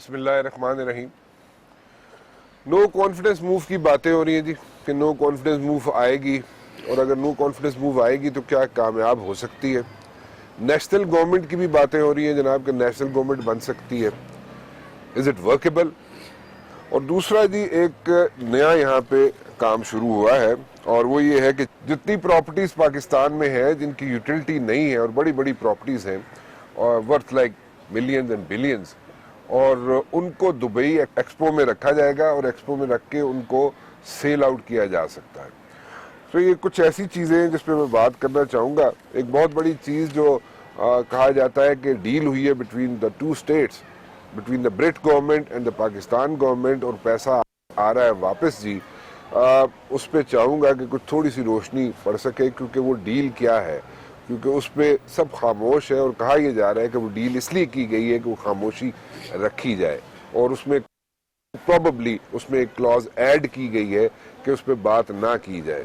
بسم اللہ الرحمن الرحیم. نو کانفیڈنس موو کی باتیں ہو رہی ہیں جی کہ نو کانفیڈنس موو آئے گی, اور اگر نو کانفیڈنس موو آئے گی تو کیا کامیاب ہو سکتی ہے. نیشنل گورنمنٹ کی بھی باتیں ہو رہی ہیں جناب کہ نیشنل گورنمنٹ بن سکتی ہے. Is it workable? اور دوسرا جی ایک نیا یہاں پہ کام شروع ہوا ہے, اور وہ یہ ہے کہ جتنی پراپرٹیز پاکستان میں ہے جن کی یوٹیلٹی نہیں ہے, اور بڑی بڑی پراپرٹیز ہیں worth like millions and billions, اور ان کو دبئی ایکسپو میں رکھا جائے گا, اور ایکسپو میں رکھ کے ان کو سیل آؤٹ کیا جا سکتا ہے. تو یہ کچھ ایسی چیزیں ہیں جس پہ میں بات کرنا چاہوں گا. ایک بہت بڑی چیز جو کہا جاتا ہے کہ ڈیل ہوئی ہے between the two states, between the Brit government and the Pakistan government, اور پیسہ آ رہا ہے واپس جی. اس پہ چاہوں گا کہ کچھ تھوڑی سی روشنی پڑ سکے, کیونکہ وہ ڈیل کیا ہے, کیونکہ اس پہ سب خاموش ہے, اور کہا یہ جا رہا ہے کہ وہ ڈیل اس لیے کی گئی ہے کہ وہ خاموشی رکھی جائے, اور اس میں پروبیبلی اس میں ایک کلاز ایڈ کی گئی ہے کہ اس پہ بات نہ کی جائے.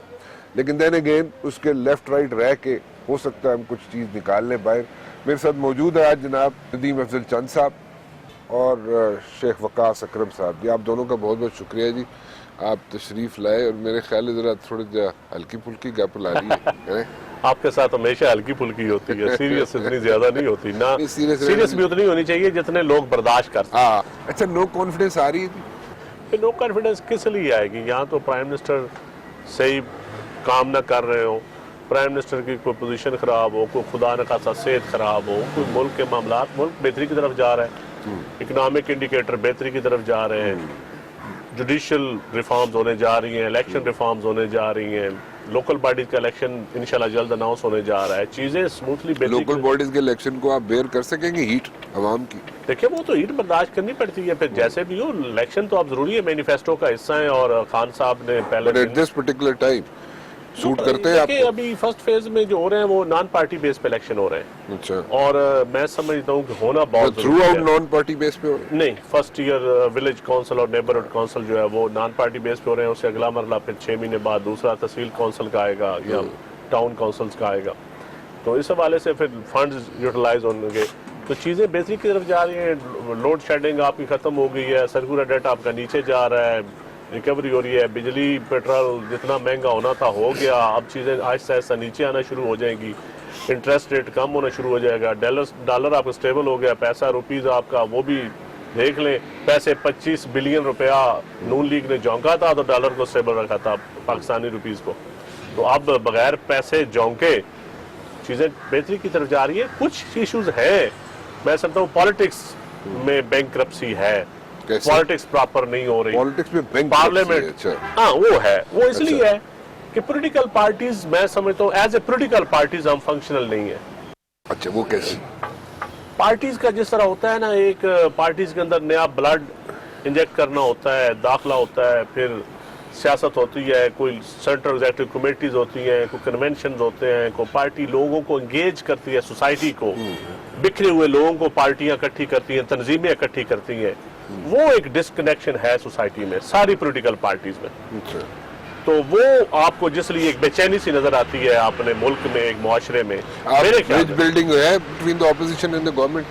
لیکن دین اگین اس کے لیفٹ رائٹ رہ کے ہو سکتا ہے ہم کچھ چیز نکال لیں باہر. میرے ساتھ موجود ہے آج جناب ندیم افضل چند صاحب اور شیخ وقاص اکرم صاحب. جی آپ دونوں کا بہت بہت شکریہ جی, آپ تشریف لائے, اور میرے خیال ہے ذرا تھوڑی ہلکی پھلکی گپ لا لیے. آپ کے ساتھ ہمیشہ ہلکی پھلکی ہوتی ہے, سیریس اتنی زیادہ نہیں ہوتی, نہ سیریس بھی اتنی ہونی چاہیے جتنے لوگ برداشت کر سکتے. اچھا, نو کانفیڈنس آ رہی ہے جی؟ نو کانفیڈنس کس لیے آئے گی؟ یہاں تو پرائم منسٹر صحیح کام نہ کر رہے ہو, پرائم منسٹر کی کوئی پوزیشن خراب ہو, کوئی خدا نہ خاصا صحت خراب ہو, کوئی ملک کے معاملات, ملک بہتری کی طرف جا رہا ہے, اکنامک انڈیکیٹر بہتری کی طرف جا رہے ہیں, جوڈیشل ریفارمز ہونے جا رہی ہیں, الیکشن ریفارمز ہونے جا رہی ہیں, لوکل باڈیز کا الیکشن انشاءاللہ جلد اناؤنس ہونے جا رہا ہے, چیزیں سموتھلی بہتری. لوکل باڈیز کے الیکشن کو آپ بیئر کر سکیں گے ہیٹ عوام کی؟ دیکھیں وہ تو ہیٹ برداشت کرنی پڑتی ہے, پھر جیسے بھی ہو الیکشن تو اب ضروری ہے, مینیفیسٹو کا حصہ ہیں, اور خان صاحب نے پہلے دس پرٹیکولر ٹائم سوٹ کرتے ہیں آپ کو؟ ابھی فرسٹ فیز میں جو ہو رہے ہیں وہ نان پارٹی بیس پہ الیکشن ہو رہے ہیں. اچھا, اور میں سمجھتا ہوں کہ ہونا بہت تھرو ضروری آؤٹ ہے. نان پارٹی بیس پہ ہو رہے ہیں؟ نہیں, فرسٹ ایئر ولیج کونسل اور نیبرہڈ کونسل جو ہے وہ نان پارٹی بیس پہ ہو رہے ہیں, اس سے اگلا مرحلہ پھر 6 مہینے بعد دوسرا تحصیل کونسل کا آئے گا یا ٹاؤن کونسلز کا آئے گا. تو اس حوالے سے پھر فنڈز یوٹیلائز ہوں گے, تو چیزیں بہتری کی طرف جا رہی ہیں. لوڈ شیڈنگ آپ کی ختم ہو گئی ہے, سرکولر ڈیٹ آپ کا نیچے جا رہا ہے, ریکوری ہو رہی ہے, بجلی پیٹرول جتنا مہنگا ہونا تھا ہو گیا, اب چیزیں آہستہ آہستہ نیچے آنا شروع ہو جائیں گی, انٹرسٹ ریٹ کم ہونا شروع ہو جائے گا, ڈالر آپ کا اسٹیبل ہو گیا, پیسہ روپیز آپ کا وہ بھی دیکھ لیں, پیسے 25 بلین روپیہ نون لیگ نے جونکا تھا تو ڈالر کو اسٹیبل رکھا تھا پاکستانی روپیز کو, تو اب بغیر پیسے جونکے چیزیں بہتری کی طرف جا رہی ہیں. کچھ ایشوز ہیں, میں سمجھتا ہوں پالیٹکس میں بینکرپسی ہے, پالیٹکس پراپر نہیں ہو رہی, پالیٹکس میں پارلیمنٹ, ہاں وہ ہے, وہ اس لیے ہے کہ پولیٹیکل پارٹیز, میں سمجھتا ہوں ایز اے پولیٹیکل پارٹیز ہم فنکشنل نہیں ہیں. اچھا, وہ کیسے؟ پارٹیز کا جس طرح ہوتا ہے نا, ایک پارٹیز کے اندر نیا بلڈ انجیکٹ کرنا ہوتا ہے, داخلہ ہوتا ہے, پھر سیاست ہوتی ہے, کوئی سینٹرل ایگزیکٹو کمیٹیز ہوتی ہیں, کوئی کنونشنز ہوتے ہیں, کوئی پارٹی لوگوں کو انگیج کرتی ہے, سوسائٹی کو, بکھرے ہوئے لوگوں کو پارٹیاں اکٹھی کرتی ہیں, تنظیمیں اکٹھی کرتی ہیں. وہ ایک ڈسکنیکشن ہے سوسائٹی میں ساری پولیٹیکل پارٹیز میں. تو وہ آپ کو جس لیے ایک بے چینی سی نظر آتی ہے اپنے ملک میں, ایک معاشرے میں, میرے خیال میں بلڈنگ ہے between the opposition and the government,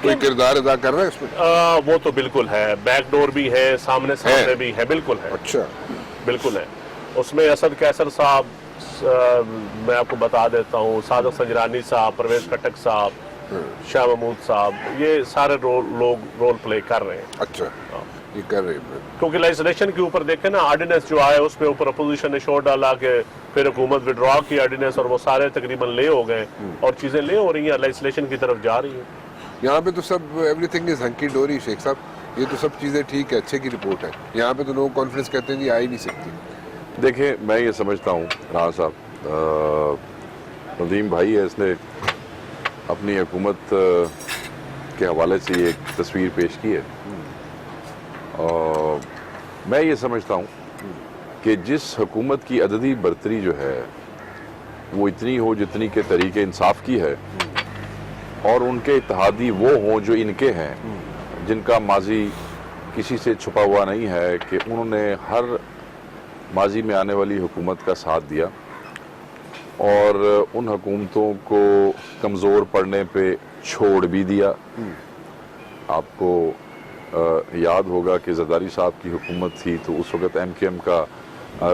کوئی کردار ادا کر رہا ہے اس میں؟ وہ تو بالکل ہے, بیک ڈور بھی ہے, سامنے بھی ہے, بالکل ہے. اچھا, بالکل ہے. اس میں اسد کیسر صاحب, میں آپ کو بتا دیتا ہوں, صادق سنجرانی صاحب, پرویز کٹک صاحب, شاہ محمود صاحب, یہ سارے لوگ رول پلے کر رہے ہیں. اچھا, یہ کر رہے ہیں, کیونکہ لیجسلیشن کے اوپر دیکھیں نا, آرڈیننس جو آئے اس پہ اوپر اپوزیشن نے شور ڈالا کہ پھر حکومت وڈرا کی آرڈیننس, اور وہ سارے تقریباً لے ہو گئے, اور چیزیں لے ہو رہی ہیں, لیجسلیشن کی طرف جا رہی ہیں. یہاں پہ تو سب ایوری تھنگ از ہنکی ڈوری شیخ صاحب, یہ تو سب چیزیں ٹھیک ہے, اچھے کی رپورٹ ہے. یہاں پہ تو نو کانفیڈنس کہتے ہیں جی آ ہی نہیں سکتی. دیکھیں میں یہ سمجھتا ہوں, رانا صاحب, ندیم بھائی ہے, اس نے اپنی حکومت کے حوالے سے یہ ایک تصویر پیش کی ہے, اور میں یہ سمجھتا ہوں کہ جس حکومت کی عددی برتری جو ہے وہ اتنی ہو جتنی کے طریق انصاف کی ہے, اور ان کے اتحادی وہ ہوں جو ان کے ہیں, جن کا ماضی کسی سے چھپا ہوا نہیں ہے, کہ انہوں نے ہر ماضی میں آنے والی حکومت کا ساتھ دیا, اور ان حکومتوں کو کمزور پڑنے پہ چھوڑ بھی دیا. آپ کو یاد ہوگا کہ زرداری صاحب کی حکومت تھی تو اس وقت ایم کیو ایم کا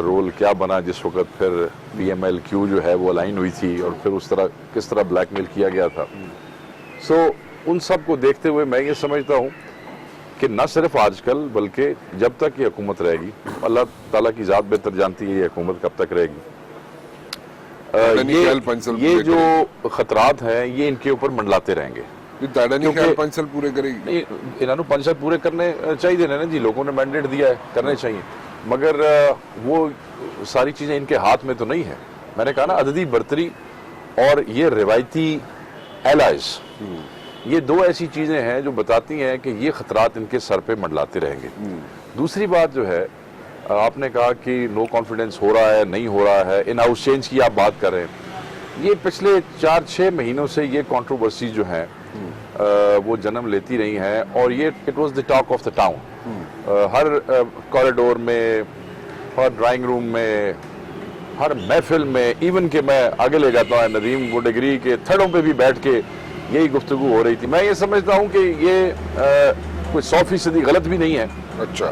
رول کیا بنا، جس وقت پھر پی ایم ایل کیو جو ہے وہ الائن ہوئی تھی اور پھر اس طرح کس طرح بلیک میل کیا گیا تھا. سو ان سب کو دیکھتے ہوئے میں یہ سمجھتا ہوں کہ نہ صرف آج کل بلکہ جب تک یہ حکومت رہے گی، اللہ تعالیٰ کی ذات بہتر جانتی ہے یہ حکومت کب تک رہے گی، یہ جو خطرات ہیں یہ ان کے اوپر منڈلاتے رہیں گے. کیونکہ 5 سال پورے کرے گی. نہیں، انہوں نے 5 سال پورے کرنے چاہیے نا جی، لوگوں نے مینڈیٹ دیا ہے کرنے چاہیے، مگر وہ ساری چیزیں ان کے ہاتھ میں تو نہیں ہے. میں نے کہا نا عددی برتری اور یہ روایتی ایلائز، یہ دو ایسی چیزیں ہیں جو بتاتی ہیں کہ یہ خطرات ان کے سر پہ منڈلاتے رہیں گے. دوسری بات جو ہے، آپ نے کہا کہ نو کانفیڈنس ہو رہا ہے نہیں ہو رہا ہے، ان ہاؤس چینج کی آپ بات کر رہے ہیں، یہ پچھلے 4-6 مہینوں سے یہ کنٹروورسی جو ہیں وہ جنم لیتی رہی ہیں اور یہ it was the talk of the town. Hare corridor میں، ہر ڈرائنگ روم میں، ہر محفل میں، ایون کہ میں آگے لے جاتا ہوں ندیم وہ ڈگری کے تھڑوں پہ بھی بیٹھ کے یہی گفتگو ہو رہی تھی. میں یہ سمجھتا ہوں کہ یہ کوئی 100% غلط بھی نہیں ہے. اچھا،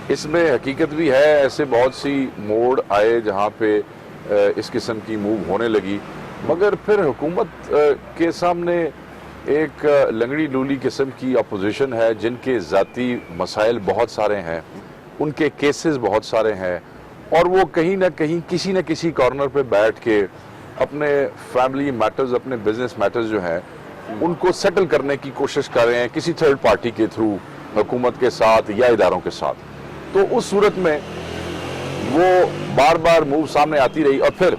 اس میں حقیقت بھی ہے. ایسے بہت سی موڑ آئے جہاں پہ اس قسم کی موو ہونے لگی، مگر پھر حکومت کے سامنے ایک لنگڑی لولی قسم کی اپوزیشن ہے جن کے ذاتی مسائل بہت سارے ہیں، ان کے کیسز بہت سارے ہیں، اور وہ کہیں نہ کہیں کسی نہ کسی کارنر پہ بیٹھ کے اپنے فیملی میٹرز، اپنے بزنس میٹرز جو ہیں ان کو سیٹل کرنے کی کوشش کر رہے ہیں کسی تھرڈ پارٹی کے تھرو، حکومت کے ساتھ یا اداروں کے ساتھ. تو اس صورت میں وہ بار بار موو سامنے آتی رہی، اور پھر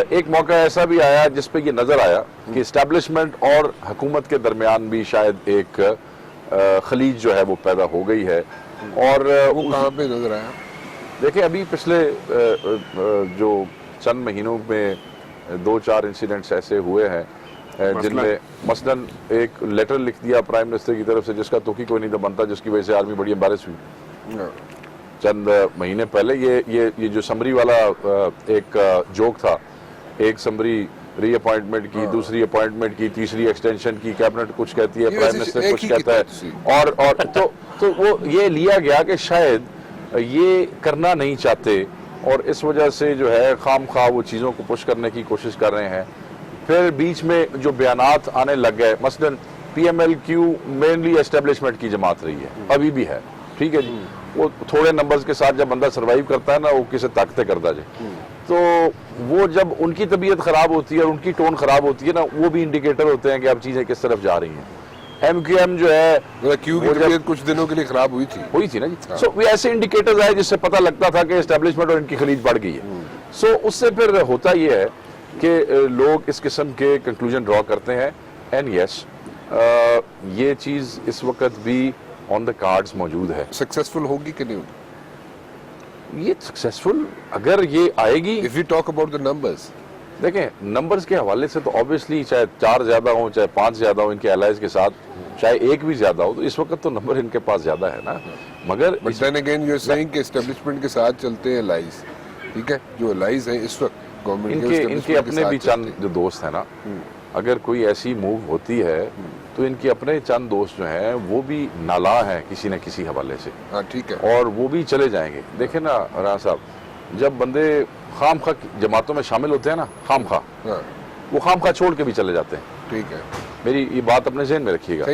ایک موقع ایسا بھی آیا جس پہ یہ نظر آیا کہ اسٹیبلشمنٹ اور حکومت کے درمیان بھی شاید ایک خلیج جو ہے وہ پیدا ہو گئی ہے. اور وہ کہاں پہ نظر آیا؟ دیکھیں ابھی پچھلے جو چند مہینوں میں 2-4 انسیڈنٹس ایسے ہوئے ہیں جن میں مثلاً ایک لیٹر لکھ دیا پرائم منسٹر کی طرف سے جس کا توقع کوئی نہیں تھا بنتا، جس کی وجہ سے آرمی بڑی امبیرس ہوئی چند مہینے پہلے. یہ جو سمری والا ایک جوک تھا، ایک سمری ری اپوائنٹمنٹ کی، دوسری اپوائنٹمنٹ کی، تیسری ایکسٹینشن کی، کیبنٹ کچھ کہتی ہے، پرائم منسٹر کچھ کہتا ہے، اور تو وہ یہ لیا گیا کہ شاید یہ کرنا نہیں چاہتے اور اس وجہ سے جو ہے خام خواہ وہ چیزوں کو پش کرنے کی کوشش کر رہے ہیں. پھر بیچ میں جو بیانات آنے لگ گئے، مثلاً P M L Q mainly establishment کی جماعت رہی ہے، ابھی بھی ہے، ٹھیک ہے جی. وہ تھوڑے نمبرز کے ساتھ جب بندہ سروائیو کرتا ہے نا، وہ کسے طاقتیں کرتا جائے. تو وہ جب ان کی طبیعت خراب ہوتی ہے اور ان کی ٹون خراب ہوتی ہے نا، وہ بھی انڈیکیٹر ہوتے ہیں کہ اب چیزیں کس طرف جا رہی ہیں. ایم کیو ایم جو ہے کیوں کی طبیعت کچھ دنوں کے لیے خراب ہوئی تھی نا جی. سو وہ ایسے انڈیکیٹرز آئے جس سے پتہ لگتا تھا کہ اسٹیبلشمنٹ اور ان کی خلیج بڑھ گئی ہے. سو اس سے پھر ہوتا یہ ہے کہ لوگ اس قسم کے کنکلوژن ڈرا کرتے ہیں. اینڈ یس، یہ چیز اس وقت بھی آن دا کارڈز موجود ہے. سکسیسفل ہوگی کہ نہیں ہوگی؟ یہ سکسیسفل اگر یہ آئے گی، if we talk about the numbers، دیکھیں نمبرز کے حوالے سے تو obviously چاہے 4 زیادہ ہوں چاہے 5 زیادہ ہوں ان کے allies کے ساتھ، چاہے 1 بھی زیادہ ہو، تو اس وقت تو نمبر ان کے پاس زیادہ ہے نا. مگر but then again you're saying کہ اسٹیبلشمنٹ کے ساتھ چلتے ہیں allies، ٹھیک ہے، جو allies ہیں اس وقت گورنمنٹ ان کے اپنے بھی چند جو دوست ہیں نا، اگر کوئی ایسی موو ہوتی ہے تو ان کے اپنے چند دوست جو ہیں وہ بھی نالاں ہیں کسی نہ کسی حوالے سے. ہاں ٹھیک ہے، اور وہ بھی چلے جائیں گے. دیکھیں نا رانا صاحب، جب بندے خام خواہ جماعتوں میں شامل ہوتے ہیں نا، خام خواہ وہ خام خواہ چھوڑ کے بھی چلے جاتے ہیں. ٹھیک ہے، میری یہ بات اپنے ذہن میں رکھیے گا.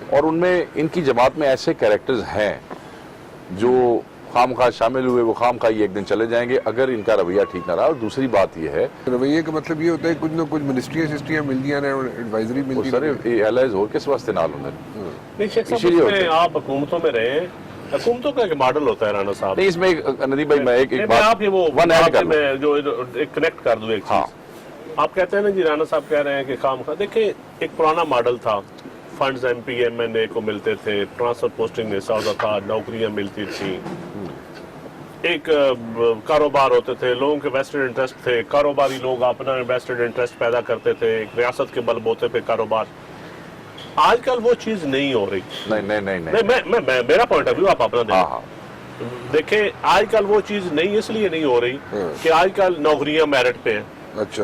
اور ان میں ان کی جماعت میں ایسے کیریکٹرز ہیں جو خام خواہ شامل ہوئے، وہ خام خواہ ایک دن چلے جائیں گے اگر ان کا رویہ ٹھیک نہ رہا. اور دوسری بات یہ ہے، رویے کا مطلب یہ ہوتا ہے کچھ نہ کچھ منسٹریاں ملتی ہیں، ایڈوائزری ملتی سر ایلائز ہو کس واسطے نال ہوندے نہیں شیخ صاحب، آپ حکومتوں میں رہے، حکومتوں کا ایک ماڈل ہوتا ہے رانا صاحب. نہیں اس میں ندیم بھائی میں ایک بات آپ یہ وہ ون ایڈ کر میں جو کنیکٹ کر دوں ایک چیز. آپ کہتے ہیں نا جی، رانا صاحب کہہ رہے ہیں کہ خام خواہ، دیکھیں ایک پرانا ماڈل تھا، funds M P M N A کو ملتے تھے، ٹرانسفر پوسٹنگ میں ہوتا تھا، نوکریاں ملتی تھیں، ایک کاروبار ہوتے تھے، لوگوں کے ویسٹڈ انٹرسٹ تھے، کاروباری لوگ اپنا ویسٹڈ انٹرسٹ پیدا کرتے تھے، ایک ریاست کے بل بوتے پہ کاروبار. آج کل وہ چیز نہیں ہو رہی. نہیں میرا پوائنٹ آف ویو آپ اپنا دیکھیں. آج کل وہ چیز نہیں اس لیے نہیں ہو رہی کہ آج کل نوکریاں میرٹ پہ ہیں. اچھا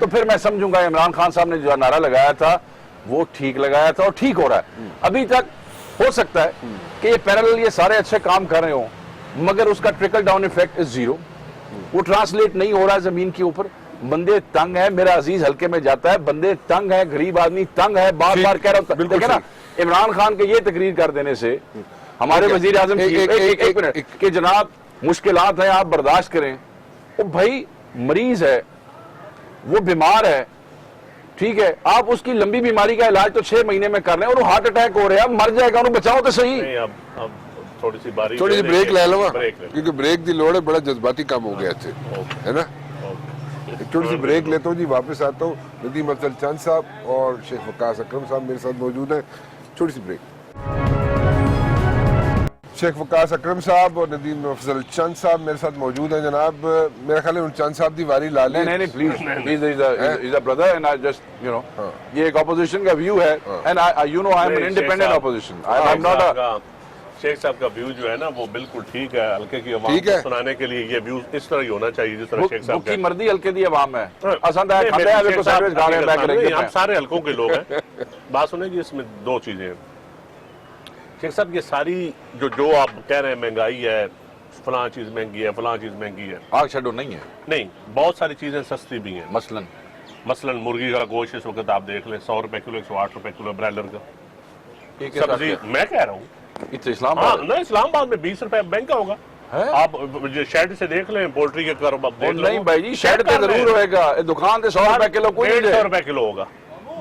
تو پھر میں سمجھوں گا عمران خان صاحب نے جو نعرہ لگایا تھا وہ ٹھیک لگایا تھا اور ٹھیک ہو رہا ہے. ابھی تک ہو سکتا ہے کہ یہ پیرالل یہ سارے اچھے کام کر رہے ہوں مگر اس کا trickle down effect is zero. وہ ٹرانسلیٹ نہیں ہو رہا ہے زمین کے اوپر. بندے تنگ ہیں. میرا عزیز حلقے میں جاتا ہے, بندے تنگ ہیں, غریب آدمی تنگ ہے. بار بار کہہ رہا ہوں دیکھیں نا, عمران خان کے یہ تقریر کر دینے سے ہمارے وزیر اعظم ایک منٹ کہ جناب مشکلات ہیں آپ برداشت کریں. وہ بھائی مریض ہے, وہ بیمار ہے, ٹھیک ہے, آپ اس کی لمبی بیماری کا علاج تو 6 مہینے میں کر رہے ہیں اور وہ ہارٹ اٹیک ہو رہا ہے, مر جائے گا, انہوں بچاؤ تو صحیح. نہیں اب تھوڑی سی بریک لے لو, کیونکہ بریک دی لوڑ ہے, بڑا جذباتی کام ہو گیا ہے نا. ایک چھوٹی سی بریک لیتا ہوں جی, واپس آتا ہوں. ندیم افضل چند صاحب اور شیخ وقاص اکرم صاحب میرے ساتھ موجود ہیں. چھوٹی سی بریک. شیخ وقاص اکرم صاحب اور ندیم افضل چند صاحب میرے ساتھ موجود ہیں. جناب میرا خیال ہے ان چند صاحب دی واری لا لی. نہیں please is a brother and I just you know یہ ایک اپوزیشن کا ویو ہے and you know I am an independent opposition. I am not a Sheikh صاحب کا ویو جو ہے نا وہ بالکل ٹھیک ہے. ہلکے کی عوام کو سنانے کے لیے یہ ویو اس طرح ہی ہونا چاہیے جس طرح شیخ صاحب کی مرضی ہلکے دی عوام ہے. اساں ہے کھاتے ہیں کو سینڈوچ کھا رہے ہیں بیک رہے ہیں, ہم سارے حلقوں کے لوگ ہیں. بات سنیں جی, اس میں 2 چیزیں ہیں شیخ صاحب. یہ ساری جو آپ کہہ رہے ہیں مہنگائی ہے, فلاں چیز مہنگی ہے, فلاں چیز مہنگی ہے, آگ شیڈو نہیں ہے. نہیں, بہت ساری چیزیں سستی بھی ہیں. مثلا مرغی کا گوشت اس وقت آپ دیکھ لیں 100 روپے کلو, 108 روپے کلو برائلر کا. سبزی میں کہہ رہا ہوں اسلام آباد, اسلام آباد میں 20 روپے مہنگا ہوگا. آپ شیڈ سے دیکھ لیں پولٹری کے کاروبار. نہیں بھائی جی, شیڈ پہ ضرور ہوئے گا, دکان سے 100 روپے کلو کوئی 150 روپے کلو ہوگا.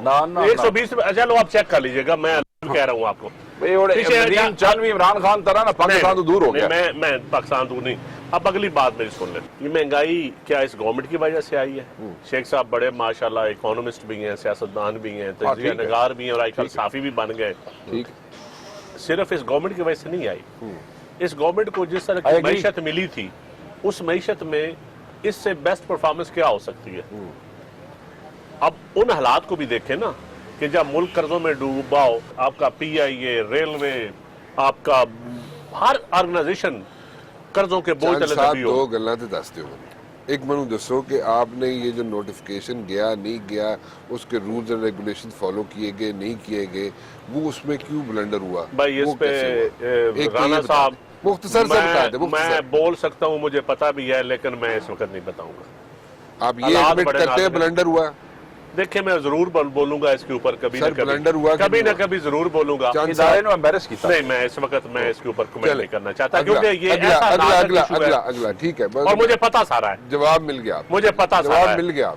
120 روپے. چلو آپ چیک کر لیجیے گا, میں کہہ رہا ہوں آپ کو. عمران خان طرح نا پاکستان تو دور ہو گیا. میں پاکستان دور نہیں. اب اگلی بات میری سن لیں. یہ مہنگائی کیا اس گورنمنٹ کی وجہ سے آئی ہے؟ شیخ صاحب بڑے ماشاءاللہ اکانومسٹ بھی ہیں, سیاستدان بھی ہیں, تجزیہ نگار بھی ہیں اور آج کل صحافی بھی بن گئے. صرف اس گورنمنٹ کی وجہ سے نہیں آئی. اس گورنمنٹ کو جس طرح کی معیشت ملی تھی اس معیشت میں اس سے بیسٹ پرفارمنس کیا ہو سکتی ہے؟ اب ان حالات کو بھی دیکھیں نا کہ جب ملک قرضوں میں ڈوبا ہو, آپ کا PIA, ریلوے, آپ کا ہر آرگنائزیشن قرضوں کے بوجھ تلے دبی ہو. 2 گلاں تے دستے ہو. ایک منو دسو کہ آپ نے یہ جو نوٹیفیکیشن گیا نہیں گیا, اس کے رولز اینڈ ریگولیشن فالو کیے گئے نہیں کیے گئے, وہ اس میں کیوں بلنڈر ہوا؟ بھائی اس پہ رانا صاحب مختصر سے بتا دیں. میں بول سکتا ہوں, مجھے پتا بھی ہے, لیکن میں اس وقت نہیں بتاؤں گا. آپ یہ ایڈمٹ کرتے ہیں بلنڈر ہوا؟ دیکھیں میں ضرور بولوں گا اس کے اوپر, کبھی نہ کبھی ضرور بولوں گا. نہیں, میں اس وقت میں اس کے اوپر کمنٹ نہیں کرنا چاہتا کیونکہ یہ ایسا اگلا ٹھیک ہے اور مجھے پتا سارا ہے. جواب مل گیا, مجھے پتا جواب مل گیا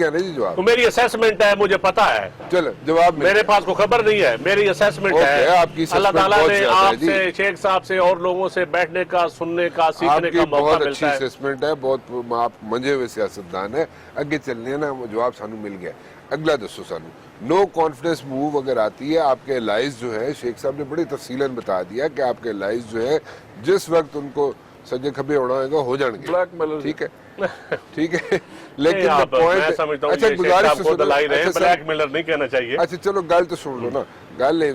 نا جی جواب. میری اسیسمنٹ ہے, مجھے پتا ہے. چلو جواب میرے پاس کوئی خبر نہیں ہے, میری اسیسمنٹ ہے. اللہ تعالیٰ نے آپ سے, شیخ صاحب سے اور لوگوں سے بیٹھنے کا, سننے کا, سیکھنے کا موقع ملتا ہے. بہت اچھی اسیسمنٹ ہے, بہت آپ منجے ہوئے سیاستدان ہے. اگے چلنے نا جواب سانو مل گیا. اگلا دسو سانو, نو کانفیڈنس موو اگر آتی ہے, آپ کے الائز جو ہے, شیخ صاحب نے بڑی تفصیلاً بتا دیا کہ آپ کے الائز جو ہے جس وقت ان کو سجے کھبے ہونا ہوگا ہو جان گے. ٹھیک ہے ٹھیک ہے, لیکن میں سمجھتا ہوں یہ شیخ صاحب کو دلائی رہے ہیں, بلیک میلر نہیں کہنا چاہیے. اچھا چلو گل تو سن لو نا, گل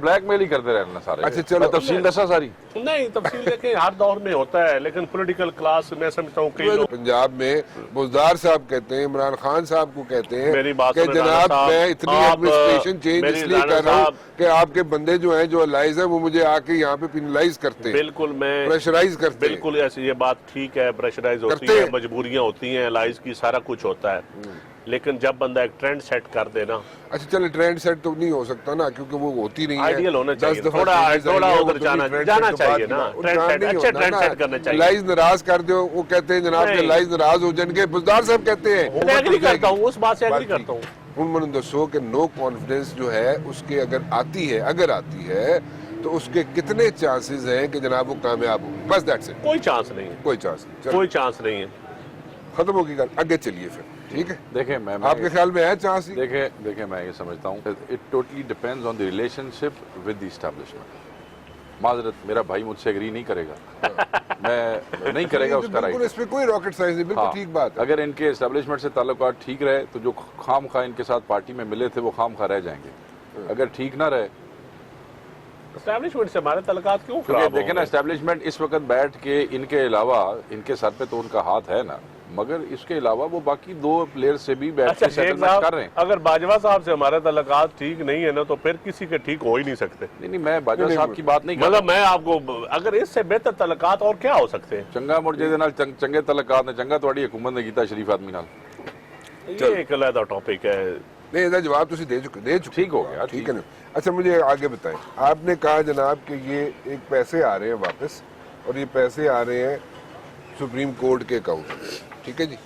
بلیک میل ہی کرتے رہنا سارے. اچھا چلو تفصیل دسا ساری. نہیں تفصیل دیکھیں ہر دور میں ہوتا ہے, لیکن پولیٹیکل کلاس میں سمجھتا ہوں کئی لوگ پنجاب میں بزدار صاحب کہتے ہیں, عمران خان صاحب کو کہتے ہیں کہ کہ جناب میں اتنی ایڈمنسٹریشن چینج اس لیے کر رہا ہوں کہ آپ کے بندے جو ہیں جو الائز ہیں وہ مجھے آ کے یہاں پہ پینلائز کرتے ہیں, بالکل میں پریشرائز کرتے ہیں. بالکل ایسی یہ بات ٹھیک ہے, پریشرائز ہوتی ہے, مجبوریاں ہوتی ہیں, الائز کی سارا کچھ ہوتا ہے, لیکن جب بندہ ایک ٹرینڈ سیٹ کر دے نا. اچھا چلے ٹرینڈ سیٹ تو نہیں ہو سکتا نا, کیونکہ وہ ہوتی نہیں ہے. آئیڈیل ہونا چاہیے, تھوڑا ادھر جانا چاہیے نا, اچھے ٹرینڈ سیٹ کرنا چاہیے. لائز ناراض کر دو, وہ کہتے ہیں جناب کہ لائز ناراض ہو جان کے, بزدار صاحب کہتے ہیں. میں ایگری کرتا ہوں, اس بات سے ایگری کرتا ہوں. ان من دسو کہ نو کانفیڈنس جو ہے اس کے اگر آتی ہے تو اس کے کتنے چانسز ہیں کہ جناب وہ کامیاب ہو؟ بس دیٹس اٹ. کوئی چانس نہیں ہے, کوئی چانس نہیں ہے. ختم ہوگی گل, آگے چلیے پھر. ٹھیک ہے, دیکھیں میں آپ کے خیال میں ہے چانس؟ دیکھیں میں یہ سمجھتا ہوں it totally depends on the relation ship with the establishment. معذرت میرا بھائی مجھ سے ایگری نہیں کرے گا, میں نہیں کرے گا, اس کا رائٹ. اس میں کوئی راکٹ سائنس نہیں, بالکل ٹھیک بات ہے. اگر ان کے اسٹیبلشمنٹ سے تعلقات ٹھیک رہے تو جو خام خواہ ان کے ساتھ پارٹی میں ملے تھے وہ خام خواہ رہ جائیں گے. اگر ٹھیک نہ رہے, اسٹیبلشمنٹ سے ہمارے تعلقات کیوں خراب ہو گئے؟ دیکھیں نا اسٹیبلشمنٹ اس وقت بیٹھ کے ان کے علاوہ ان کے سر پہ تو ان کا ہاتھ ہے نا. مگر اس کے علاوہ وہ باقی 2 پلیئر سے بھی بیٹھ اچھا کے شیخ سیٹلمنٹ صاحب، کر رہے ہیں. اگر باجوہ صاحب سے ہمارے تعلقات ٹھیک نہیں ہے نا تو پھر کسی کے ٹھیک ہو ہی نہیں سکتے. نہیں میں باجوہ صاحب کی بات نہیں کر مطلب میں آپ کو اگر اس سے بہتر تعلقات اور کیا ہو سکتے ہیں؟ چنگا مرجے دے نال چنگے تعلقات نے چنگا تہاڈی حکومت نے کیتا شریف آدمی نال. یہ ایک علیحدہ ٹاپک ہے. نہیں ایسا جواب تسی دے چکے. ٹھیک ہو گیا. ٹھیک ہے نا. اچھا مجھے آگے بتائیں, آپ نے کہا جناب کہ یہ ایک پیسے آ رہے ہیں واپس, اور یہ پیسے آ رہے ہیں سپریم کورٹ کے اکاؤنٹ میں. ٹھیک ہے جی,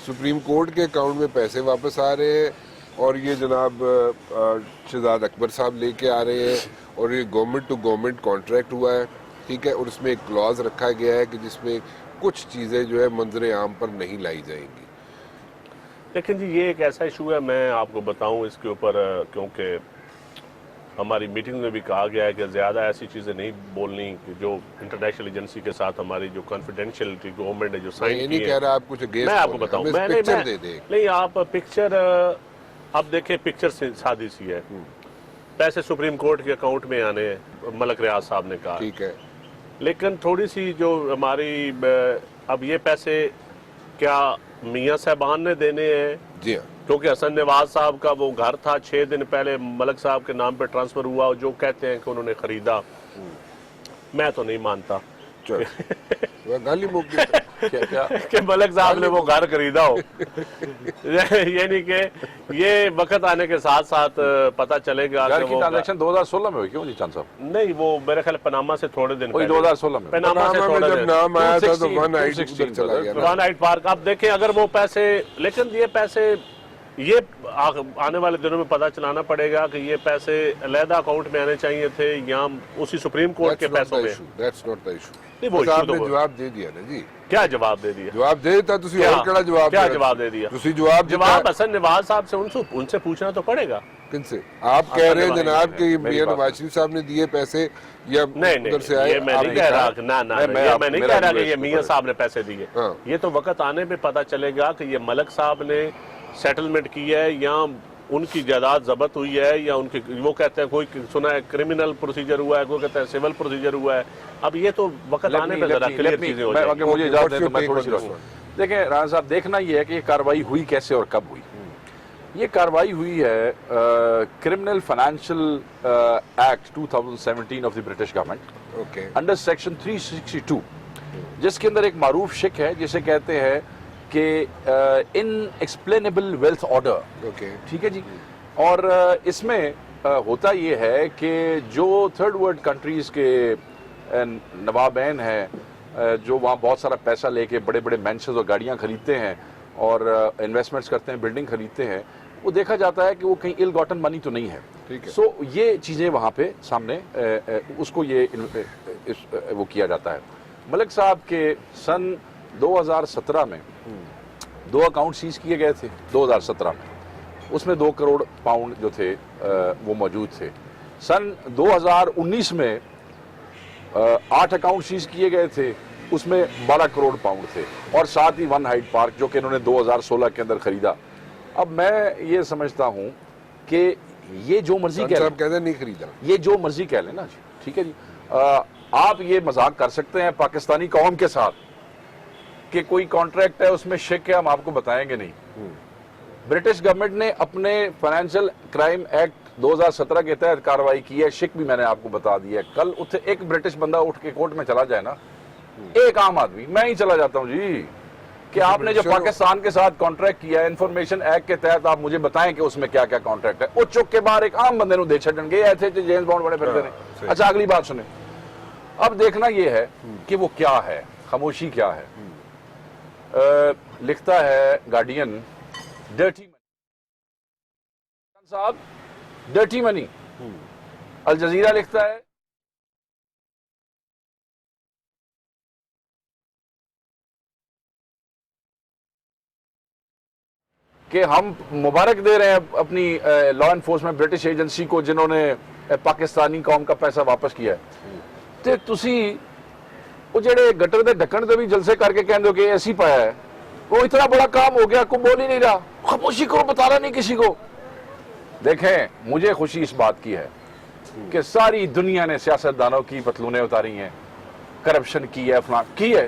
سپریم کورٹ کے اکاؤنٹ میں پیسے واپس آ رہے ہیں, اور یہ جناب شہزاد اکبر صاحب لے کے آ رہے ہیں, اور یہ گورنمنٹ ٹو گورنمنٹ کانٹریکٹ ہوا ہے. ٹھیک ہے, اور اس میں ایک کلاز رکھا گیا ہے کہ جس میں کچھ چیزیں جو ہے منظر عام پر نہیں لائی جائیں گی. لیکن جی یہ ایک ایسا ایشو ہے, میں آپ کو بتاؤں اس کے اوپر, کیونکہ ہماری میٹنگ میں بھی کہا گیا ہے کہ زیادہ ایسی چیزیں نہیں بولنی کہ جو انٹرنیشنل ایجنسی کے ساتھ ہماری جو کانفیڈینشیلٹی گورنمنٹ نے جو میں سائن یہ کی نہیں کہہ رہا آپ کچھ اگینسٹ, میں آپ کو بتاؤں, میں نہیں آپ پکچر اب دیکھیں, پکچر سادی سی ہے. پیسے سپریم کورٹ کے اکاؤنٹ میں آنے ہیں, ملک ریاض صاحب نے کہا. ٹھیک ہے, لیکن تھوڑی سی جو ہماری اب یہ پیسے کیا میاں صاحبان نے دینے ہیں؟ جی ہاں, کیونکہ حسن نواز صاحب کا وہ گھر تھا 6 دن پہلے ملک صاحب کے نام پہ ٹرانسفر ہوا, جو کہتے ہیں کہ انہوں نے خریدا. میں تو نہیں مانتا گالی موک دیتا کہ ملک صاحب نے وہ گھر خریدا ہو. یعنی کہ یہ وقت آنے کے ساتھ ساتھ پتہ چلے گا گھر کہ کی وہ ٹرانزیکشن 2016 میں ہوئی کیوں جی چاند صاحب؟ نہیں, وہ میرے خیال پناما سے تھوڑے دن وہی پہلے 2016 میں. پناما سے پاناما میں تھوڑے جب دن نام آیا تھا تو 216 ون آئیٹ ادھر چلا گیا نا. One eight park. آپ دیکھیں اگر وہ پیسے, لیکن یہ پیسے یہ آنے والے دنوں میں پتہ چلانا پڑے گا کہ یہ پیسے علیحدہ اکاؤنٹ میں آنے چاہیے تھے یا اسی سپریم کورٹ کے پیسوں میں. That's not the issue. نہیں, وہ آپ ایشو نے تو جواب دے دیا نا جی. کیا جواب دے دیا؟ جواب دے دیتا تسی, اور کیڑا جواب کیا جواب دے دیا؟ تسی جواب جواب حسن نواز صاحب سے ان سے پوچھنا تو پڑے گا. کن سے آپ کہہ رہے ہیں جناب کہ یہ میاں نواز شریف صاحب نے دیے پیسے یا ادھر سے آئے؟ یہ میں نہیں کہہ رہا, یہ میں نہیں کہہ رہا کہ یہ میاں صاحب نے پیسے دیے. یہ تو وقت آنے پہ پتہ چلے گا کہ یہ ملک صاحب نے سیٹلمنٹ کی ہے یا ان کی جائیداد ضبط ہوئی ہے, یا ان کی وہ کہتے ہیں کوئی سنا ہے کرمنل پروسیجر ہوا ہے, کوئی کہتا ہے سول پروسیجر ہوا ہے. اب یہ تو وقت آنے پہ ذرا کلیئر چیزیں ہو جائیں. اگر مجھے اجازت دیں تو میں تھوڑی سی رہوں. دیکھیں رانا صاحب, دیکھنا یہ ہے کہ یہ کارروائی ہوئی کیسے اور کب ہوئی. یہ کارروائی ہوئی ہے criminal financial act 2017 of the British government under section 362, جس کے اندر ایک معروف شک ہے جسے کہتے ہیں کہ ان ایکسپلینیبل ویلتھ آرڈر. ٹھیک ہے جی, اور اس میں ہوتا یہ ہے کہ جو تھرڈ ورلڈ کنٹریز کے نوابین ہیں جو وہاں بہت سارا پیسہ لے کے بڑے بڑے مینشنز اور گاڑیاں خریدتے ہیں اور انویسٹمنٹس کرتے ہیں, بلڈنگ خریدتے ہیں, وہ دیکھا جاتا ہے کہ وہ کہیں ال گاٹن منی تو نہیں ہے. سو یہ چیزیں وہاں پہ سامنے اس کو یہ وہ کیا جاتا ہے. ملک صاحب کے سن 2017 میں 2 اکاؤنٹ سیز کیے گئے تھے 2017 میں, اس میں 2 کروڑ پاؤنڈ جو تھے وہ موجود تھے. سن 2019 میں 8 اکاؤنٹ سیز کیے گئے تھے, اس میں 12 کروڑ پاؤنڈ تھے, اور ساتھ ہی ون ہائٹ پارک جو کہ انہوں نے 2016 کے اندر خریدا. اب میں یہ سمجھتا ہوں کہ یہ جو مرضی کہہ لیں, نہیں خریدا, یہ جو مرضی کہہ لیں نا جی, ٹھیک ہے جی, آپ یہ مذاق کر سکتے ہیں پاکستانی قوم کے ساتھ کہ کوئی کانٹریکٹ ہے اس میں شک ہے, ہم آپ کو بتائیں گے نہیں. برٹش گورنمنٹ نے اپنے فائنینشیل کرائم ایکٹ 2017 کے تحت کارروائی کی ہے, شک بھی میں نے آپ کو بتا دیا ہے. کل اتنے ایک برٹش بندہ اٹھ کے کورٹ میں چلا جائے نا, ایک عام آدمی, میں ہی چلا جاتا ہوں جی, کہ آپ نے جو پاکستان کے ساتھ کانٹریکٹ کیا ہے انفارمیشن ایکٹ کے تحت, آپ مجھے بتائیں کہ اس میں کیا کیا کانٹریکٹ ہے. وہ چک کے باہر ایک عام بندے نو دے چھڈن گے, ایسے جیمز بانڈ بڑے پھرتے ہیں. اچھا اگلی بات سنیں, اب دیکھنا یہ ہے کہ وہ کیا ہے, خاموشی کیا ہے. لکھتا ہے گارڈین, ڈرٹی منی صاحب, ڈرٹی منی. الجزیرہ لکھتا ہے کہ ہم مبارک دے رہے ہیں اپنی لا انفورسمنٹ برٹش ایجنسی کو جنہوں نے پاکستانی قوم کا پیسہ واپس کیا ہے. تے تسی وہ جڑے گٹر دے ڈھکن تے بھی جلسے کر کے کہندے ہو کہ ایسی پایا ہے, وہ اتنا بڑا کام ہو گیا, کوئی بول ہی نہیں رہا, خاموشی کرو, بتانا نہیں کسی کو. دیکھیں مجھے خوشی اس بات کی ہے کہ ساری دنیا نے سیاستدانوں کی پتلونیں اتاری ہیں, کرپشن کی ہے, فلاں کی ہے,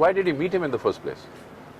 Why did he meet him in the first place?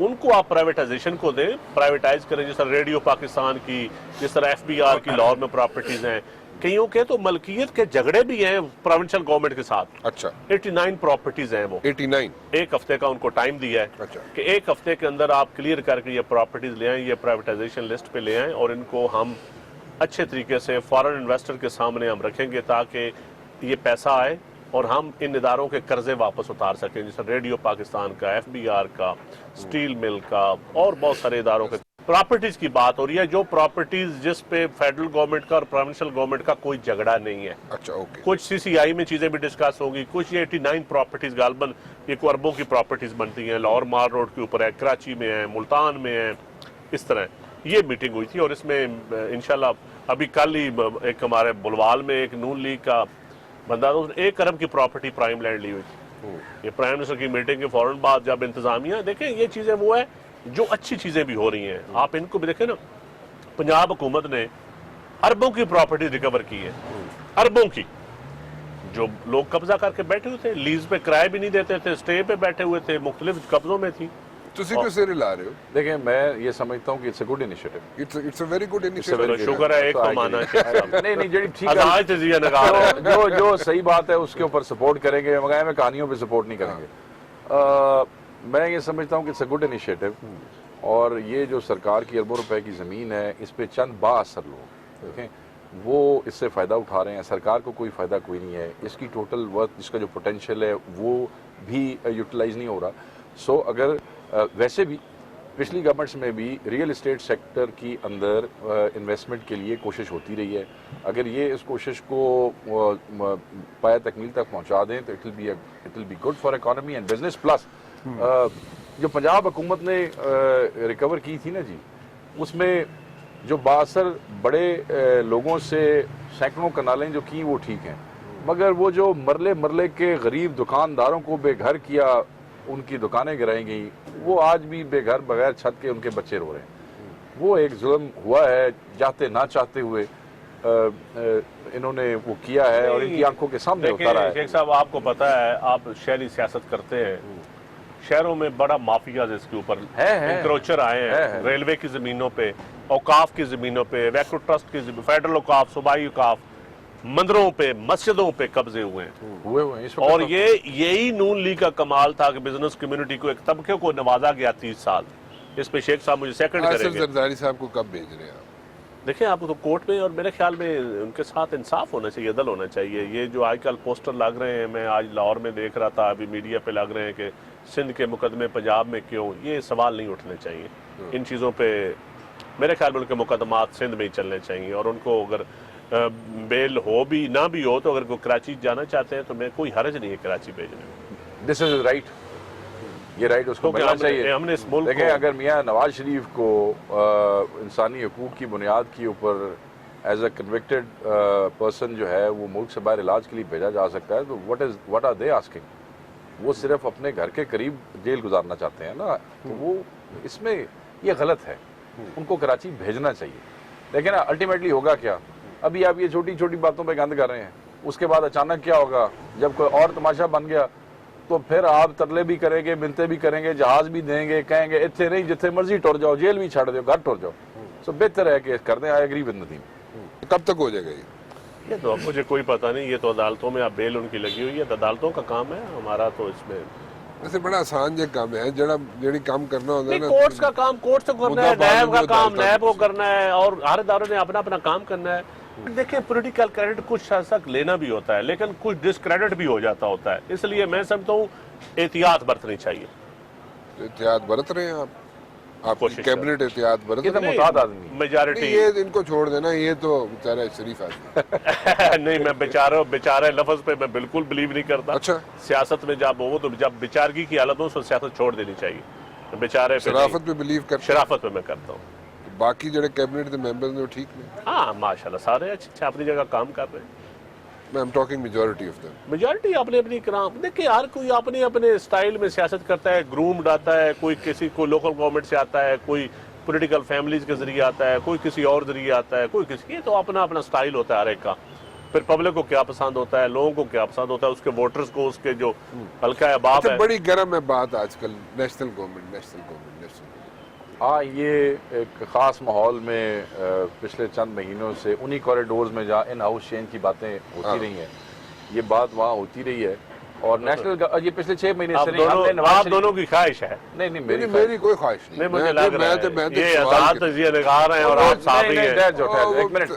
ان کو آپ پرائیویٹائزیشن کو دیں, پرائیویٹائز کریں, جس طرح ریڈیو پاکستان کی, جس طرح FBR کی لاہور میں پراپرٹیز ہیں. کئیوں کے تو ملکیت کے جھگڑے بھی ہیں پروونشل گورنمنٹ کے ساتھ. اچھا 89 پراپرٹیز ہیں وہ. 89 ایک ہفتے کا ان کو ٹائم دیا ہے اچھا کہ ایک ہفتے کے اندر آپ کلیئر کر کے یہ پراپرٹیز لے آئیں, یہ پرائیویٹائزیشن لسٹ پہ لے آئیں, اور ان کو ہم اچھے طریقے سے فارن انویسٹر کے سامنے ہم رکھیں گے تاکہ یہ پیسہ آئے اور ہم ان اداروں کے قرضے واپس اتار سکیں, جیسے ریڈیو پاکستان کا, FBR کا, سٹیل مل کا, اور بہت سارے اداروں کے. پراپرٹیز کی بات ہو رہی ہے, جو پراپرٹیز جس پہ فیڈرل گورنمنٹ کا اور پروونشل گورنمنٹ کا کوئی جھگڑا نہیں ہے. اچھا اوکے. کچھ CCI میں چیزیں بھی ڈسکس ہوگی, کچھ یہ 89 پراپرٹیز غالباً یہ اربوں کی پراپرٹیز بنتی ہیں, لاہور مال روڈ کے اوپر ہے, کراچی میں ہے, ملتان میں ہے, اس طرح یہ میٹنگ ہوئی تھی. اور اس میں انشاءاللہ ابھی کل ہی ایک ہمارے بلوال میں ایک نون لیگ کا بندہ, 1 ارب کی پراپرٹی پرائم لینڈ لی ہوئی تھی. یہ پرائم منسٹر کی میٹنگ کے فوراً بعد جب انتظامیہ دیکھیں یہ چیزیں وہ ہے جو اچھی چیزیں بھی ہو رہی ہیں, آپ ان کو بھی دیکھیں نا. پنجاب حکومت نے اربوں کی پراپرٹی ریکور کی ہے, اربوں کی, جو لوگ قبضہ کر کے بیٹھے ہوئے تھے, لیز پہ کرائے بھی نہیں دیتے تھے, اسٹے پہ بیٹھے ہوئے تھے, مختلف قبضوں میں تھی. تسی کیوں سیرے لا رہے ہو؟ دیکھیں میں یہ سمجھتا ہوں کہ it's a good initiative. It's a very good initiative. شکر ہے ایک کو مانا نہیں جڑی ٹھیک آج تجزیہ نگار ہے, جو صحیح بات ہے اس کے اوپر سپورٹ کریں گے, مگر میں کہانیوں پہ سپورٹ نہیں کریں گے. میں یہ سمجھتا ہوں کہ اٹس اے گڈ انیشیٹو, اور یہ جو سرکار کی اربوں روپے کی زمین ہے اس پہ چند با اثر لوگ دیکھیں وہ اس سے فائدہ اٹھا رہے ہیں. سرکار کو کوئی فائدہ کوئی نہیں ہے, اس کی ٹوٹل ورتھ, اس کا جو پوٹینشیل ہے وہ بھی یوٹیلائز نہیں ہو رہا. سو اگر ویسے بھی پچھلی گورنمنٹس میں بھی ریئل اسٹیٹ سیکٹر کی اندر انویسٹمنٹ کے لیے کوشش ہوتی رہی ہے. اگر یہ اس کوشش کو پایہ تکمیل تک پہنچا دیں تو it will be good for economy and business. Plus جو پنجاب حکومت نے ریکور کی تھی نا جی, اس میں جو باثر بڑے لوگوں سے سینکڑوں کنالیں جو کی وہ ٹھیک ہیں, مگر وہ جو مرلے کے غریب دکانداروں کو بے گھر کیا, ان کی دکانیں گرائی گئیں, وہ آج بھی بے گھر بغیر چھت کے ان کے بچے رو رہے ہیں. وہ ایک ظلم ہوا ہے, چاہتے نہ چاہتے ہوئے انہوں نے وہ کیا ہے اور ان کی آنکھوں کے سامنے اتارا ہے. شیخ صاحب آپ کو پتا ہے, آپ شہری سیاست کرتے ہیں, شہروں میں بڑا مافیاز اس کے اوپر انکروچر آئے ہیں, ریلوے کی زمینوں پہ, اوقاف کی زمینوں پہ, ویکو ٹرسٹ کی زمینوں, فیڈرل اوقاف, صوبائی اوقاف, مندروں پہ, مسجدوں پہ قبضے ہوئے ہیں. اور یہی نون لیگ کا کمال تھا کہ بزنس کمیونٹی کو, ایک طبقے کو نوازا گیا 30 سال. اس پہ شیخ صاحب مجھے سیکنڈ کریں گے. زرداری صاحب کو کب بھیج رہے ہیں آپ؟ دیکھیں آپ تو کورٹ میں, اور میرے خیال میں ان کے ساتھ انصاف ہونا چاہیے, عدل ہونا چاہیے. یہ جو آج کل پوسٹر لگ رہے ہیں, میں آج لاہور میں دیکھ رہا تھا, ابھی میڈیا پہ لگ رہے ہیں کہ سندھ کے مقدمے پنجاب میں کیوں, یہ سوال نہیں اٹھنے چاہیے. ان چیزوں پہ میرے خیال میں ان کے مقدمات سندھ میں ہی چلنے چاہیے. اور ان کو اگر بیل ہو بھی نہ بھی ہو تو اگر وہ کراچی جانا چاہتے ہیں تو میں کوئی حرج نہیں ہے کراچی بھیجنے میں. دس از رائٹ, یہ رائٹ اس کو ملنا چاہیے. ہم نے اس ملک دیکھیں اگر میاں نواز شریف کو انسانی حقوق کی بنیاد کے اوپر ایز اے کنوکٹڈ پرسن جو ہے وہ ملک سے باہر علاج کے لیے بھیجا جا سکتا ہے, تو واٹ آر دے آسکنگ. وہ صرف اپنے گھر کے قریب جیل گزارنا چاہتے ہیں نا, تو وہ اس میں یہ غلط ہے. ان کو کراچی بھیجنا چاہیے. لیکن الٹیمیٹلی ہوگا کیا, ابھی آپ یہ چھوٹی چھوٹی باتوں پہ گند کر رہے ہیں, اس کے بعد اچانک کیا ہوگا, جب کوئی اور تماشا بن گیا تو پھر آپ ترلے بھی کریں گے, منتیں بھی کریں گے, جہاز بھی دیں گے, کہیں گے اتنے نہیں جتنے مرضی ٹر جاؤ, جیل بھی چھڑ دو, گھر ٹر جاؤ. سو بہتر ہے کہ کر دیں. I agree with Nadeem. کب تک ہو جائے گا یہ تو مجھے کوئی پتہ نہیں. یہ تو عدالتوں میں اب بیل ان کی لگی ہوئی ہے, عدالتوں کا کام ہے, ہمارا تو اس میں ویسے بڑا آسان جے کام ہے, جڑی کام کرنا ہوتا ہے نا کورٹس کا کام کورٹ سے کرنا ہے, نیب کا کام نیب کو کرنا ہے, اور ہر ادارے نے اپنا اپنا کام کرنا ہے. دیکھیں پولیٹیکل کریڈٹ کچھ حد تک لینا بھی ہوتا ہے, لیکن کچھ ڈسکریڈٹ بھی ہو جاتا ہوتا ہے. اس لیے میں سمجھتا ہوں احتیاط برتنی چاہیے. احتیاط برت رہے ہیں آپ کی کیبنٹ احتیاط برت رہے ہیں. محتاط آدمی میجارٹی یہ ان کو چھوڑ دینا, یہ تو بیچارہ شریف آدمی. نہیں, میں بیچارہ لفظ پہ میں بالکل بلیو نہیں کرتا. اچھا, سیاست میں جب ہو تو جب بیچارگی کی حالت ہو تو سیاست چھوڑ دینی چاہیے. بیچارے شرافت پہ بلیو کرتے, شرافت پہ میں کرتا ہوں. باقی جڑے کیبنٹ کے ممبرز ہیں وہ ٹھیک نہیں. ہاں ماشاءاللہ سارے اچھے اپنی جگہ کام کر رہے ہیں. میں am talking majority of them. Majority اپنے اپنی کرام. دیکھیں ہر کوئی اپنے اپنے سٹائل میں سیاست کرتا ہے, گرومڈ آتا ہے, کوئی کسی کو لوکل گورنمنٹ سے آتا ہے, کوئی پولیٹیکل فیملیز کے ذریعے آتا ہے, کوئی کسی اور ذریعے آتا ہے, کوئی کسی, یہ تو اپنا اپنا سٹائل ہوتا ہے ہر ایک کا. پھر پبلک کو کیا پسند ہوتا ہے, لوگوں کو کیا پسند ہوتا ہے, اس کے ووٹرز کو, اس کے جو حلقہ احباب اچھا ہے. بڑی گرم ہے بات آج کل نیشنل گورنمنٹ. ہاں یہ ایک خاص ماحول میں پچھلے چند مہینوں سے انہی کوریڈورز میں جہاں ان ہاؤس چینج کی باتیں ہوتی رہی ہیں, یہ بات وہاں ہوتی رہی ہے. اور نیشنل یہ پچھلے 6 مہینے سے نہیں, ہم نے نواز آپ شریف دونوں کی خواہش ہے. نہیں میری کوئی خواہش نہیں. مجھے لگ رہا ہے یہ آزاد تجزیہ نگار ہیں اور آپ صحافی ہیں. ایک منٹ.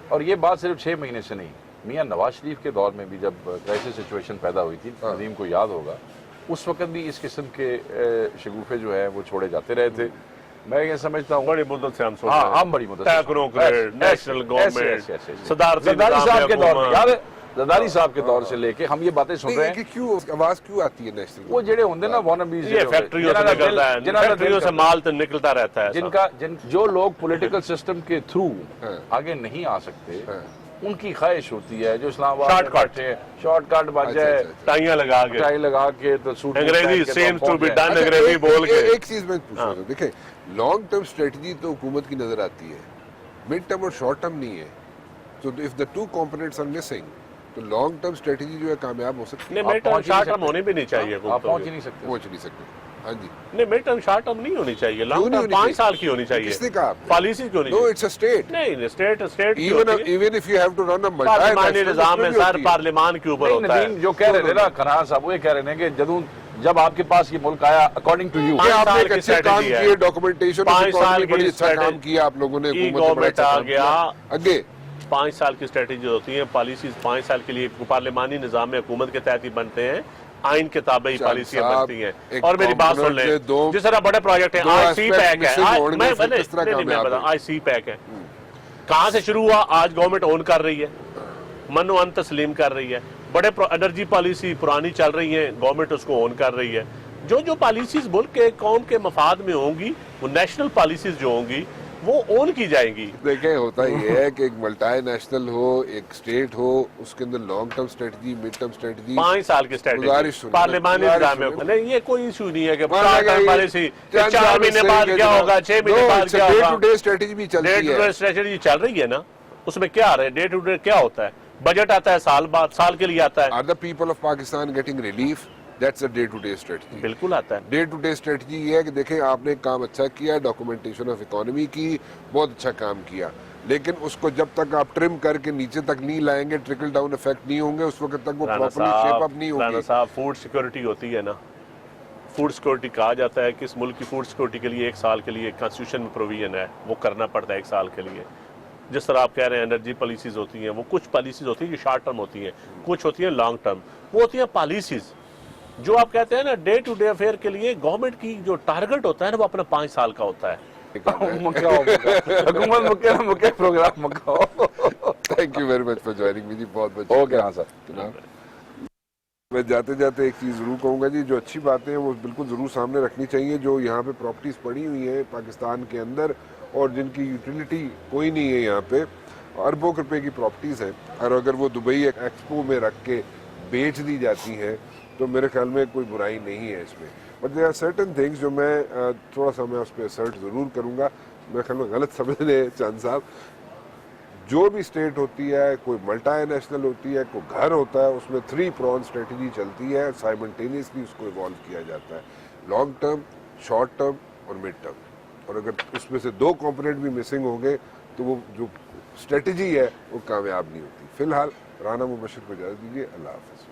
اور یہ بات صرف 6 مہینے سے نہیں, میاں نواز شریف کے دور میں بھی جب کرائسس سچویشن پیدا ہوئی تھی, ندیم کو یاد ہوگا, اس وقت بھی اس قسم کے شگوفے جو ہیں وہ چھوڑے جاتے رہے تھے. میں یہ سمجھتا ہوں بڑی مدت سے ہم سوچ ہاں رہے ہیں, ہم بڑی مدت ٹیکروں کریڈ, نیشنل گورنمنٹ, صدارتی زرداری نظام صاحب کے دور میں, حکومت. یاد ہے زرداری صاحب کے دور سے لے کے ہم یہ باتیں سن رہے ہیں. کیوں آواز کیوں آتی ہے نیشنل؟ وہ جڑے ہوندے نا وانبیز, یہ فیکٹریوں سے نکلتا ہے, فیکٹریوں سے مال تو نکلتا رہتا ہے. جو لوگ پولیٹیکل سسٹم کے تھرو آگے نہیں آ سکتے, ان کی خواہش ہوتی ہے جو اسلام آباد شارٹ کٹ بن جائے, ٹائیاں لگا کے, ٹائی لگا کے, تو سوٹ انگریزی سیمز ٹو بی ڈن, انگریزی بول کے. ایک چیز میں پوچھ رہا ہوں, دیکھیں لانگ ٹرم اسٹریٹجی تو حکومت کی نظر آتی ہے, مڈ ٹرم اور شارٹ ٹرم نہیں ہے. تو if the two components are missing تو لانگ ٹرم اسٹریٹجی جو ہے کامیاب ہو سکتی ہے. نہیں, مڈ ٹرم شارٹ ٹرم ہونی بھی نہیں چاہیے. آپ پہنچ ہی نہیں سکتے. پہنچ نہیں سکتے. ہاں جی, نہیں مڈ ٹرم شارٹ ٹرم نہیں ہونی چاہیے, لانگ ٹرم 5 سال کی ہونی چاہیے. کس نے کہا؟ پالیسی کیوں نہیں؟ No it's a state. نہیں, state even if you have to run a پارلیمانی نظام ہے سر, پارلیمان کے اوپر ہوتا ہے. جو کہہ رہے تھے نا کران صاحب, وہ یہ کہہ رہے ہیں کہ جب آپ کے پاس یہ ملک آیا, اکارڈنگ ٹو یو, آپ نے ایک اچھا کام کیا, ڈاکومنٹیشن بڑی اچھا کام کیا آپ لوگوں نے, گورنمنٹ آ گیا آگے. 5 سال کی اسٹریٹجی ہوتی ہیں, پالیسیز 5 سال کے لیے پارلیمانی نظام میں حکومت کے تحت ہی بنتے ہیں, آئین کے تابع ہی پالیسیاں بنتی ہیں. اور میری بات سن لیں, جس طرح بڑے پروجیکٹ ہیں, آج سی پیک ہے, آج سی پیک ہے, کہاں سے شروع ہوا؟ آج گورنمنٹ اون کر رہی ہے, من و ان تسلیم کر رہی ہے. بڑے انرجی پالیسی پرانی چل رہی ہیں, گورنمنٹ اس کو اون کر رہی ہے. جو پالیسیز ملک کے قوم کے مفاد میں ہوں گی, وہ نیشنل پالیسیز جو ہوں گی وہ اون کی جائیں گی. دیکھیں ہوتا یہ ہے کہ ایک ملٹائی نیشنل ہو, ایک اسٹیٹ ہو, اس کے اندر long term strategy, mid term strategy, 5 سال کی اسٹریٹجی پارلیمانی نظام میں. نہیں, یہ کوئی ایشو نہیں ہے کہ پالیسی 4 مہینے بعد کیا ہوگا, 6 مہینے بعد کیا ہوگا. ڈے ٹو ڈے اسٹریٹجی بھی چلتی ہے. ڈے ٹو ڈے اسٹریٹجی چل رہی ہے نا, اس میں کیا آ رہا ہے؟ ڈے ٹو ڈے کیا ہوتا ہے؟ بجٹ آتا ہے سال بعد, سال کے لیے آتا ہے. Are the people of Pakistan getting relief? That's a day to day strategy. بالکل آتا ہے. ڈے ٹو ڈے اسٹریٹجی یہ ہے کہ دیکھیں آپ نے کام اچھا کیا, ڈاکومنٹیشن آف اکانومی کی, بہت اچھا کام کیا, لیکن اس کو جب تک آپ ٹرم کر کے نیچے تک نہیں لائیں گے, ٹرکل ڈاؤن افیکٹ نہیں ہوں گے, اس وقت تک وہ پراپرلی شیپ اپ نہیں ہوگی. رانا صاحب, فوڈ سیکورٹی ہوتی ہے نا, فوڈ سیکورٹی کہا جاتا ہے کہ اس ملک کی فوڈ سیکورٹی کے لیے 1 سال کے لیے کانسٹیٹیوشن میں پروویژن ہے, وہ کرنا پڑتا ہے 1 سال کے لیے. جس طرح آپ کہہ رہے ہیں انرجی پالیسیز ہوتی ہیں, وہ کچھ پالیسیز ہوتی ہیں جو شارٹ ٹرم ہوتی ہیں, کچھ ہوتی ہیں لانگ ٹرم. وہ ہوتی ہیں پالیسیز جو آپ کہتے ہیں نا ڈے ٹو ڈے افیئر کے لیے گورنمنٹ کی جو ٹارگٹ ہوتا ہے نا, وہ اپنا 5 سال کا ہوتا ہے. حکومت مکہ پروگرام مکاؤ. Thank you very much for joining me جی, بہت بہت اوکے. ہاں سر, میں جاتے جاتے ایک چیز ضرور کہوں گا جی, جو اچھی باتیں ہیں وہ بالکل ضرور سامنے رکھنی چاہیے. جو یہاں پہ پراپرٹیز پڑی ہوئی ہیں پاکستان کے اندر اور جن کی یوٹیلیٹی کوئی نہیں ہے, یہاں پہ اربوں روپے کی پراپرٹیز ہیں, اور اگر وہ دبئی ایکسپو میں رکھ کے بیچ دی جاتی ہیں تو میرے خیال میں کوئی برائی نہیں ہے اس میں. But there are certain things جو میں تھوڑا سا میں اس پہ اسرٹ ضرور کروں گا. میرے خیال میں غلط سمجھ لیں چاند صاحب, جو بھی اسٹیٹ ہوتی ہے, کوئی ملٹائی نیشنل ہوتی ہے, کوئی گھر ہوتا ہے, اس میں 3 پرون اسٹریٹجی چلتی ہے, سائملٹینیسلی اس کو ایوالو کیا جاتا ہے, لانگ ٹرم, شارٹ ٹرم اور مڈ ٹرم. اور اگر اس میں سے 2 کمپوننٹ بھی مسنگ ہوں گے تو وہ جو اسٹریٹجی ہے وہ کامیاب نہیں ہوتی. فی الحال رانا مبشر کو اجازت دیجیے, اللہ حافظ.